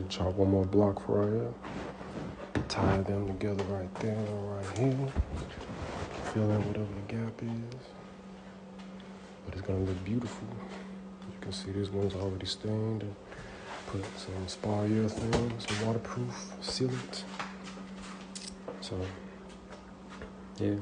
Chop one more block for right here. Tie them together right there or right here. Fill in whatever the gap is. But it's gonna look beautiful. You can see this one's already stained. And put some spar urethane, some waterproof sealant. So, yeah.